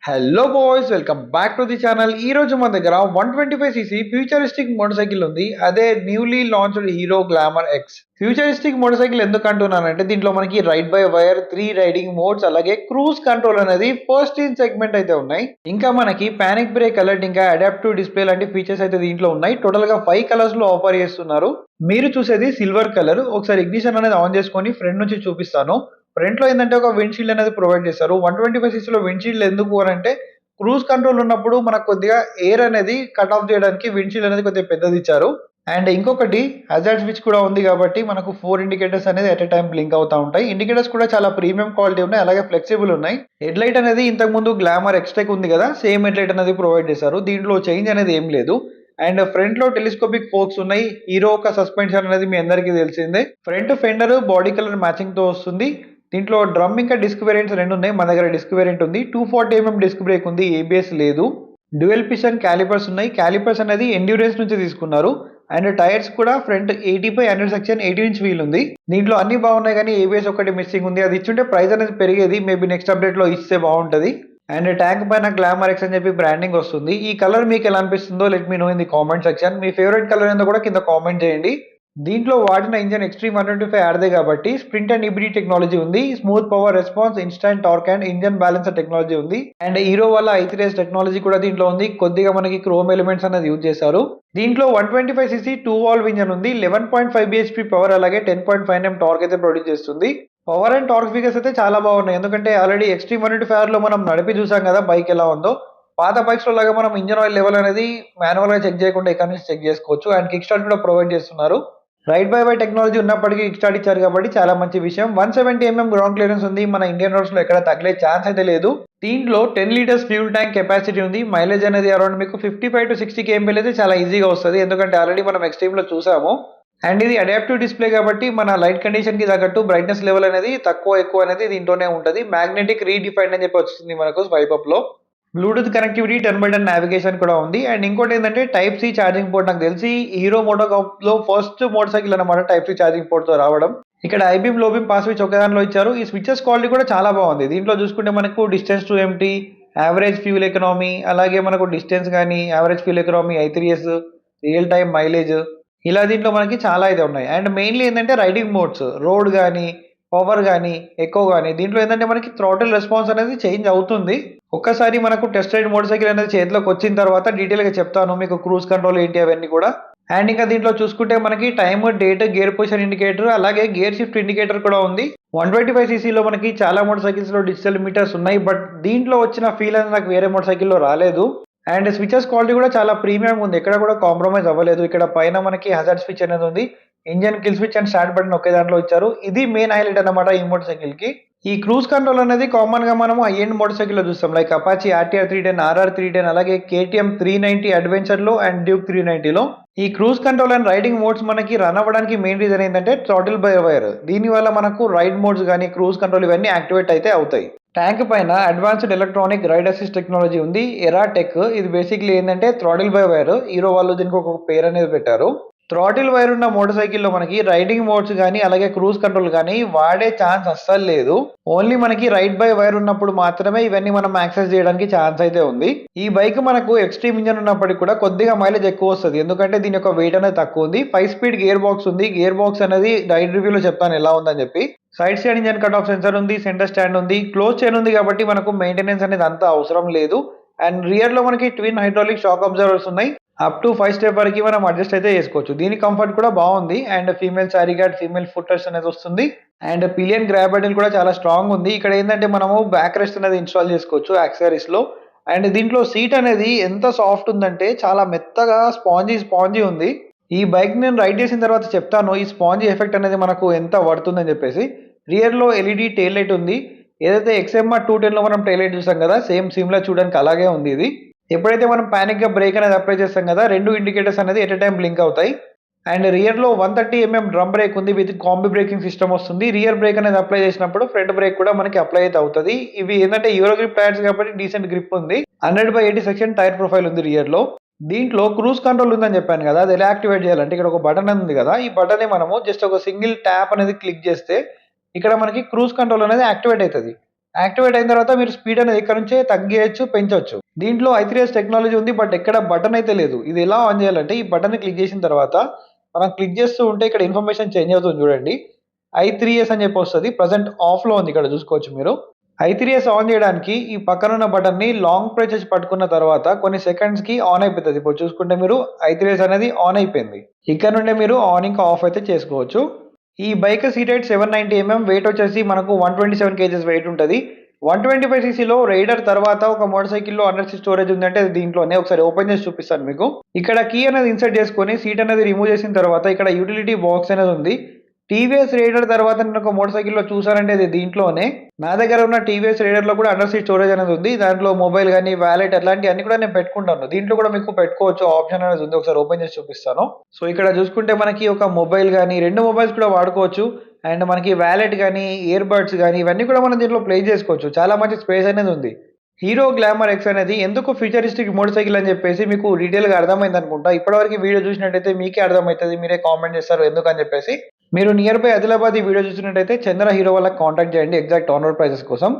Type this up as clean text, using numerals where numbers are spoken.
Hello boys, welcome back to the channel. ఈ రోజు మన దగ్గర 125cc ఫ్యూచరిస్టిక్ మోటార్ సైకిల్ ఉంది. అదే newly launched Hero Glamour X. Futuristic motorcycle ఎందుకు అంటున్నానంటే దీంట్లో మనకి ride by wire, 3 riding modes, అలాగే క్రూజ్ కంట్రోల్ అనేది ఫస్ట్ ఇన్ సెగ్మెంట్ అయితే ఉన్నాయి. ఇంకా మనకి పానిక్ బ్రేక్ అలర్ట్, ఇంకా అడాప్టివ్ డిస్ప్లే లాంటి ఫీచర్స్ అయితే దీంట్లో ఉన్నాయి. టోటల్ గా 5 కలర్స్ లో ఆఫర్ చేస్తున్నారు. మీరు చూసేది సిల్వర్ కలర్. ఒకసారి ఇగ్నిషన్ అనేది ఆన్ చేసుకొని ఫ్రంట్ నుంచి చూపిస్తాను. ఫ్రంట్ లో ఏంటంటే ఒక విండ్షీల్డ్ అనేది ప్రొవైడ్ చేస్తారు. 125cc లో విండ్షీల్డ్ ఎందుకు అని అంటే క్రూజ్ కంట్రోల్ ఉన్నప్పుడు మనకు కొద్దిగా ఎయిర్ అనేది కట్ ఆఫ్ చేయడానికి విండ్షీల్డ్ అనేది కొద్దిగా పెద్దది ఇచ్చారు. అండ్ ఇంకొకటి హజార్డ్ స్విచ్ కూడా ఉంది కాబట్టి మనకు 4 ఇండికేటర్స్ అనేది ఎట్ ఎ టైం బ్లింక్ అవుతా ఉంటాయి. ఇండికేటర్స్ కూడా చాలా ప్రీమియం క్వాలిటీ ఉన్నాయి, అలాగే ఫ్లెక్సిబుల్ ఉన్నాయి. హెడ్ లైట్ అనేది ఇంతకు ముందు గ్లామర్ ఎక్స్టెక్ ఉంది కదా, సేమ్ హెడ్ లైట్ అనేది ప్రొవైడ్ చేశారు. దీంట్లో చేంజ్ అనేది ఏం లేదు. అండ్ ఫ్రంట్ లో టెలిస్కోపిక్ ఫోక్స్ ఉన్నాయి. హీరో ఒక సస్పెన్షన్ అనేది మీ అందరికీ తెలిసిందే. Front fender body colour matching తో వస్తుంది. దీంట్లో డ్రమ్ ఇంకా డిస్క్ వేరియంట్స్ రెండు ఉన్నాయి. మన దగ్గర డిస్క్ వేరియంట్ ఉంది. 240mm డిస్క్ బ్రేక్ ఉంది, ఏబిఎస్ లేదు. డ్యూయల్ పిస్టన్ క్యాలిపర్స్ ఉన్నాయి. క్యాలిపర్స్ అనేది ఎండ్యూరెన్స్ నుంచి తీసుకున్నారు. అండ్ టైర్స్ కూడా ఫ్రంట్ 80/100 సెక్షన్ 18" వీల్ ఉంది. దీంట్లో అన్ని బాగున్నాయి, కానీ ఏబిఎస్ ఒకటి మిస్సింగ్ ఉంది. అది ఇచ్చుంటే ప్రైస్ అనేది పెరిగేది. మేబీ నెక్స్ట్ అప్డేట్ లో ఇస్తే బాగుంటది. అండ్ ట్యాంక్ పైన గ్లామర్ ఎక్స్ అని చెప్పి బ్రాండింగ్ వస్తుంది. ఈ కలర్ మీకు ఎలా అనిపిస్తుందో let me know in the comment section. మీ ఫేవరెట్ కలర్ ఏందో కూడా కింద కామెంట్ చేయండి. దీంట్లో వాడిన ఇంజన్ ఎక్స్ట్రీమ్ 125 ఆడదే కాబట్టి స్ప్రింట్ అండ్ ఈబిడి టెక్నాలజీ ఉంది. Smooth power response, instant torque and engine balancer technology ఉంది. అండ్ హీరో వల్ల i3s టెక్నాలజీ కూడా దీంట్లో ఉంది. కొద్దిగా మనకి క్రోమ్ ఎలిమెంట్స్ అనేది యూజ్ చేశారు. దీంట్లో 125cc 2 వాల్వ్ ఇంజన్ ఉంది. 11.5 bhp పవర్, అలాగే 10.5 Nm టార్క్ అయితే ప్రొడ్యూస్ చేస్తుంది. పవర్ అండ్ టార్క్ ఫిగర్స్ అయితే చాలా బాగున్నాయి. ఎందుకంటే ఆల్రెడీ ఎక్స్ట్రీమ్ 125 లో మనం నడిపి చూసాం కదా బైక్ ఎలా ఉందో. పాత బైక్స్ లో లాగా మనం ఇంజన్ ఆయిల్ లెవెల్ అనేది మాన్యువల్ గా చెక్ చేయకుండా ఇక్కడ నుంచి చెక్ చేసుకోవచ్చు. అండ్ కిక్ స్టార్ట్ కూడా ప్రొవైడ్ చేస్తున్నారు. రైడ్ బై వై టెక్నాలజీ ఉన్నప్పటికీ కిక్ స్టార్ట్ ఇచ్చారు కాబట్టి చాలా మంచి విషయం. 170mm గ్రౌండ్ క్లియరెన్స్ ఉంది. మన ఇండియన్ రోడ్స్ లో ఎక్కడ తగిలే ఛాన్స్ అయితే లేదు. దీంట్లో 10 లీటర్స్ ఫ్యూల్ ట్యాంక్ కెపాసిటీ ఉంది. మైలేజ్ అనేది అరౌండ్ మీకు 55 to 60 kmpl అయితే చాలా ఈజీగా వస్తుంది. ఎందుకంటే ఆల్రెడీ మనం ఎక్స్ట్రీమ్ లో చూసాము. అండ్ ఇది అడాప్టివ్ డిస్ప్లే కాబట్టి మన లైట్ కండిషన్ కి తగ్గట్టు బ్రైట్నెస్ లెవెల్ అనేది తక్కువ ఎక్కువ అనేది దీంట్లోనే ఉంటుంది. మ్యాగ్నెటిక్ రీడిఫైన్డ్ అని చెప్పి వచ్చింది మనకు స్వైప్ అప్ లో. బ్లూటూత్ కనెక్టివిటీ, 10x10 నావిగేషన్ కూడా ఉంది. అండ్ ఇంకోటి ఏంటంటే టైప్ సి ఛార్జింగ్ పోర్ట్. నాకు తెలిసి హీరో లో ఫస్ట్ మోటార్ సైకిల్ అనమాట టైప్ సి ఛార్జింగ్ పోర్ట్ తో రావడం. ఇక్కడ ఐబీమ్ లోబీమ్ పాస్ స్విచ్ ఒక దానిలో ఇచ్చారు. ఈ స్విచెస్ క్వాలిటీ కూడా చాలా బాగుంది. దీంట్లో చూసుకుంటే మనకు distance to empty, average fuel economy, అలాగే మనకు డిస్టెన్స్ కానీ average fuel economy, i3s, real time mileage, ఇలా దీంట్లో మనకి చాలా అయితే ఉన్నాయి. అండ్ మెయిన్లీ ఏంటంటే రైడింగ్ మోడ్స్, రోడ్ కానీ, పవర్ కానీ, ఎకో కానీ, దీంట్లో ఏంటంటే మనకి థ్రాటిల్ రెస్పాన్స్ అనేది చేంజ్ అవుతుంది. ఒక్కసారి మనకు టెస్ట్ రైడ్ మోటార్ సైకిల్ అనేది చేతిలోకి వచ్చిన తర్వాత డీటెయిల్ గా చెప్తాను మీకు క్రూజ్ కంట్రోల్ ఏంటి అవన్నీ కూడా. అండ్ ఇంకా దీంట్లో చూసుకుంటే మనకి time, date, gear position indicator, అలాగే గేర్ షిఫ్ట్ ఇండికేటర్ కూడా ఉంది. 125cc లో మనకి చాలా మోటార్ సైకిల్స్ లో డిజిటల్ మీటర్స్ ఉన్నాయి, బట్ దీంట్లో వచ్చిన ఫీల్ అనేది నాకు వేరే మోటార్ సైకిల్ లో రాలేదు. అండ్ స్విచెస్ క్వాలిటీ కూడా చాలా ప్రీమియం ఉంది. ఎక్కడ కూడా కాంప్రమైజ్ అవ్వలేదు. ఇక్కడ పైన మనకి హజార్డ్ స్విచ్ అనేది ఉంది. Engine kill switch and start button ఒకే దాంట్లో ఇచ్చారు. ఇది మెయిన్ హైలైట్ అన్నమాట ఈ మోటార్ సైకిల్ కి. ఈ క్రూజ్ కంట్రోల్ అనేది కామన్ గా మనము హై ఎండ్ మోటార్ సైకిల్ లో చూస్తాం, లైక్ అపాచీ ఆర్టీఆర్ 310, ఆర్ఆర్ 310, అలాగే కేటీఎం 390 అడ్వెంచర్ లో అండ్ డ్యూక్ 390 లో. ఈ cruise control and riding modes మనకి రన్ అవ్వడానికి మెయిన్ రీజన్ ఏంటంటే థ్రాటిల్ బై వైర్. దీని వల్ల మనకు రైడ్ మోడ్స్ కానీ, క్రూజ్ కంట్రోల్ ఇవన్నీ యాక్టివేట్ అయితే అవుతాయి. ట్యాంక్ పైన advanced electronic ride assist technology ఉంది, ఎరా టెక్. ఇది బేసిక్లీ ఏంటంటే థ్రాటిల్ బై వైర్. హీరో వాళ్ళు దీనికి ఒక పేరు అనేది పెట్టారు. థ్రాటిల్ వైర్ ఉన్న మోటార్ సైకిల్లో మనకి రైడింగ్ మోడ్స్ కానీ, అలాగే క్రూజ్ కంట్రోల్ కానీ వాడే ఛాన్స్ అస్సలు లేదు. ఓన్లీ మనకి రైడ్ బై వైర్ ఉన్నప్పుడు మాత్రమే ఇవన్నీ మనం యాక్సెస్ చేయడానికి ఛాన్స్ అయితే ఉంది. ఈ బైక్ మనకు ఎక్స్ట్రీమ్ ఇంజన్ ఉన్నప్పటికీ కూడా కొద్దిగా మైలేజ్ ఎక్కువ వస్తుంది. ఎందుకంటే దీని యొక్క వెయిట్ అనేది తక్కువ ఉంది. 5 స్పీడ్ గేర్ బాక్స్ ఉంది. గేర్ బాక్స్ అనేది రైడ్ రివ్యూలో చెప్తాను ఎలా ఉందని చెప్పి. Side stand engine cut off sensor ఉంది. సెంటర్ స్టాండ్ ఉంది. క్లోజ్ చైన్ ఉంది కాబట్టి మనకు మెయింటెనెన్స్ అనేది అంత అవసరం లేదు. అండ్ రియర్ లో మనకి ట్విన్ హైడ్రాలిక్ షాక్ అబ్జర్వర్స్ ఉన్నాయి. అప్ టు 5 స్టెప్ వరకు మనం అడ్జస్ట్ అయితే చేసుకోవచ్చు. దీని కంఫర్ట్ కూడా బాగుంది. And female sari guard, female foot rest అనేది వస్తుంది. అండ్ పిలియన్ గ్రాబ్ హ్యాండిల్ కూడా చాలా స్ట్రాంగ్ ఉంది. ఇక్కడ ఏంటంటే మనము బ్యాక్ రెస్ట్ అనేది ఇన్స్టాల్ చేసుకోవచ్చు యాక్సెసరీస్ లో. అండ్ దీంట్లో సీట్ అనేది ఎంత సాఫ్ట్ ఉందంటే చాలా మెత్తగా స్పాంజీ ఉంది. ఈ బైక్ నేను రైడ్ చేసిన తర్వాత చెప్తాను ఈ స్పాంజీ ఎఫెక్ట్ అనేది మనకు ఎంత పడుతుందని చెప్పేసి. రియర్ లో ఎల్ఈడి టెయిల్ లైట్ ఉంది. ఏదైతే XMR 210 లో మనం టెయిల్ లైట్ చూసాం కదా, సేమ్ సిమిలర్ చూడడానికి అలాగే ఉంది ఇది. ఎప్పుడైతే మనం పానిక్ గా బ్రేక్ అనేది అప్లై చేస్తాం కదా, 2 ఇండికేటర్స్ అనేది ఎట్ ఎ టైం బ్లింక్ అవుతాయి. అండ్ రియర్ లో 130mm డ్రమ్ బ్రేక్ ఉంది విత్ కాంబీ బ్రేకింగ్ సిస్టమ్ వస్తుంది. రియర్ బ్రేక్ అనేది అప్లై చేసినప్పుడు ఫ్రంట్ బ్రేక్ కూడా మనకి అప్లై అయితే అవుతుంది. ఇవి ఏంటంటే యూరో గ్రిప్ టైర్స్ కాబట్టి డీసెంట్ గ్రిప్ ఉంది. 100/80 సెక్షన్ టైర్ ప్రొఫైల్ ఉంది రియర్ లో. దీంట్లో క్రూజ్ కంట్రోల్ ఉందని చెప్పాను కదా, అది ఎలా యాక్టివేట్ చేయాలంటే ఇక్కడ ఒక బటన్ ఉంది కదా, ఈ బటన్ మనము జస్ట్ ఒక సింగిల్ ట్యాప్ అనేది క్లిక్ చేస్తే ఇక్కడ మనకి క్రూజ్ కంట్రోల్ అనేది యాక్టివేట్ అవుతుంది. యాక్టివేట్ అయిన తర్వాత మీరు స్పీడ్ అనేది ఇక్కడ నుంచే తగ్గించచ్చు, పెంచొచ్చు. దీంట్లో i3s టెక్నాలజీ ఉంది. బట్ ఎక్కడ బటన్ అయితే లేదు. ఇది ఎలా ఆన్ చేయాలంటే ఈ బటన్ క్లిక్ చేసిన తర్వాత మనం క్లిక్ చేస్తూ ఉంటే ఇక్కడ ఇన్ఫర్మేషన్ చేంజ్ అవుతుంది చూడండి. i3s అని చెప్పి వస్తది. ప్రెజెంట్ ఆఫ్‌లో ఉంది, ఇక్కడ చూసుకోవచ్చు మీరు. i3s ఆన్ చేయడానికి ఈ పక్కనున్న బటన్‌ని లాంగ్ ప్రెస్ చేసి పట్టుకున్న తర్వాత కొన్ని సెకండ్స్‌కి ఆన్ అయిపోతది. ఇప్పుడు చూసుకుంటే మీరు i3s అనేది ఆన్ అయిపోయింది. ఇక్కడ నుండే మీరు ఆన్ ఇంకా ఆఫ్ అయితే చేసుకోవచ్చు. ఈ బైక్ సీట్ హైట్ 790 వెయిట్ వచ్చేసి మనకు 127 కేజెస్ వెయిట్ ఉంటది. 125 సీసీలో రైడర్ తర్వాత ఒక మోటార్ సైకిల్‌లో అండర్ సీట్ స్టోరేజ్ ఉందంటే అది దీంట్లోనే. ఒకసారి ఓపెన్ చేసి చూపిస్తాను మీకు. ఇక్కడ కీ అనేది ఇన్సర్ట్ చేసుకొని సీట్ అనేది రిమూవ్ చేసిన తర్వాత ఇక్కడ యుటిలిటీ బాక్స్ అనేది ఉంది. టీవీఎస్ రైడర్ తర్వాత నేను ఒక మోటార్ సైకిల్‌లో చూసానంటే అది దీంట్లోనే. నా దగ్గర ఉన్న టీవీఎస్ రైడర్‌లో కూడా అండర్ సీట్ స్టోరేజ్ అనేది ఉంది. దాంట్లో మొబైల్ గాని, వాలెట్ అట్లాంటియన్నీ కూడా నేను పెట్టుకుంటాను. దీంట్లో కూడా మీకు పెట్టుకోవచ్చు ఆప్షన్ అనేది ఉంది. ఒకసారి ఓపెన్ చేసి చూపిస్తాను. సో ఇక్కడ చూసుకుంటే మనకి ఒక మొబైల్ గాని, 2 మొబైల్స్ కూడా వాడుకోవచ్చు. అండ్ మనకి వాలెట్ గాని, ఇయర్ బడ్స్ గాని ఇవన్నీ కూడా మనం దీంట్లో ప్లే చేసుకోవచ్చు. చాలా మంచి స్పేస్ అనేది ఉంది. హీరో గ్లామర్ ఎక్స్ అనేది ఎందుకు ఫ్యూచరిస్టిక్ మోటార్ సైకిల్ అని చెప్పేసి మీకు డీటెయిల్‌గా అర్థమైంది అనుకుంటా. ఇప్పటివరకు వీడియో చూసినట్టయితే మీకే అర్థమైతది. మీరే కామెంట్ చేస్తారు ఎందుకని చెప్పేసి. మీరు నియర్ బై ఆదిలాబాద్ ఈ వీడియో చూసినట్టయితే చంద్ర హీరో వాళ్ళకి కాంటాక్ట్ చేయండి ఎగ్జాక్ట్ ఆన్ రోడ్ ప్రైసెస్ కోసం.